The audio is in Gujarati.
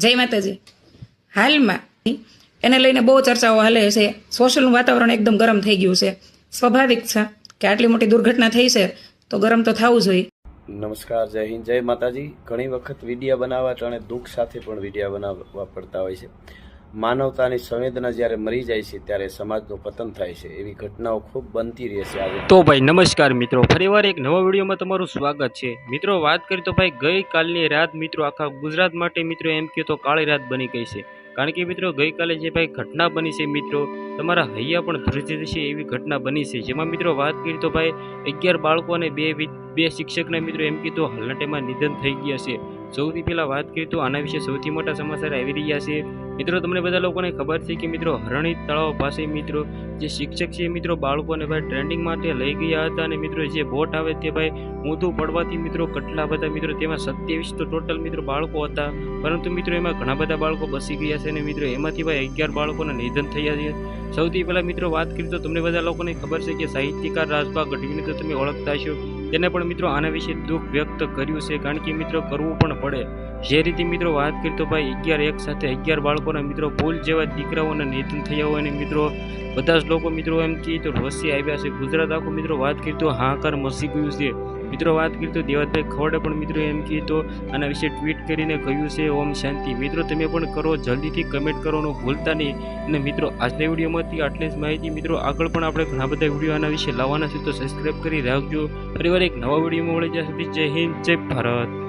જય માતાજી। હાલમાં એને લઈને બહુ ચર્ચાઓ હાલે છે। સોશિયલનું વાતાવરણ એકદમ ગરમ થઈ ગયું છે। સ્વાભાવિક છે કે આટલી મોટી દુર્ઘટના થઈ છે તો ગરમ તો થવું જોઈએ। નમસ્કાર, જય હિન્દ, જય માતાજી। ઘણી વખત વિડીયો બનાવવા અને દુઃખ સાથે પણ વિડીયો બનાવવા પડતા હોય છે। માનવતાની સંવેદના જ્યારે મરી જાય છે ત્યારે સમાજનું પતન થાય છે। એવી ઘટનાઓ ખૂબ બનતી રહે છે। આજે તો ભાઈ નમસ્કાર મિત્રો, ફરીવાર એક નવા વિડીયોમાં તમારું સ્વાગત છે। મિત્રો વાત કરીએ તો ભાઈ ગઈકાલની રાત મિત્રો આખા ગુજરાત માટે મિત્રો એમ કહે તો કાળી રાત બની ગઈ છે। કારણ કે મિત્રો ગઈકાલે જે ભાઈ ઘટના બની છે મિત્રો તમારા હૈયા પણ ધ્રુજી જશે એવી ઘટના બની છે। જેમાં મિત્રો વાત કરીએ તો ભાઈ 11 બાળકો અને બે શિક્ષકના મિત્રો એમ કીધું હાલના ટાઈમમાં નિધન થઈ ગયા છે। સૌથી પહેલા વાત કરીએ તો આના વિશે સૌથી મોટા સમાચાર આવી રહ્યા છે। મિત્રો તમને બધા લોકોને ખબર છે કે મિત્રો હરણી તળાવ પાસે મિત્રો જે શિક્ષક છે મિત્રો બાળકોને ભાઈ ટ્રેનિંગ માટે લઈ ગયા હતા અને મિત્રો જે બોટ આવે તે ભાઈ ઊંધું પડવાથી મિત્રો કેટલા બધા મિત્રો તેમાં 27 તો ટોટલ મિત્રો બાળકો હતા, પરંતુ મિત્રો એમાં ઘણા બધા બાળકો બસી ગયા છે અને મિત્રો એમાંથી ભાઈ 11 બાળકોના નિધન થયા છે। સૌથી પહેલા મિત્રો વાત કરીએ તો તમને બધા લોકોને ખબર છે કે સાહિત્યકાર રાજભા ગઢવીને તો તમે ઓળખતા છો, તેને પણ મિત્રો આના વિશે દુઃખ વ્યક્ત કર્યું છે। કારણ કે મિત્રો કરવું પણ પડે। જે રીતે મિત્રો વાત કરીએ તો ભાઈ 11 એક સાથે 11 બાળકોના મિત્રો ફૂલ જેવા દીકરાઓના નિધન થયા હોય અને મિત્રો બધા જ લોકો મિત્રો એમ કહે તો રોષે આવ્યા છે। ગુજરાત આખું મિત્રો વાત કરીએ તો હાહાકાર મચી ગયું છે। મિત્રો વાત કરીએ તો દેવતભાઈ ખવડે પણ મિત્રો એમ કહે તો આના વિશે ટ્વીટ કરીને કહ્યું છે ઓમ શાંતિ। મિત્રો તમે પણ કરો, જલ્દીથી કમેન્ટ કરવાનું ભૂલતા નહીં। અને મિત્રો આજના વિડીયોમાંથી આટલી જ માહિતી। મિત્રો આગળ પણ આપણે ઘણા બધા વિડીયો આના વિશે લાવવાના છે, તો સબસ્ક્રાઈબ કરી રાખજો। ફરીવાર એક નવા વિડીયોમાં મળી જ્યાં સુધી જય હિન્દ, જય ભારત।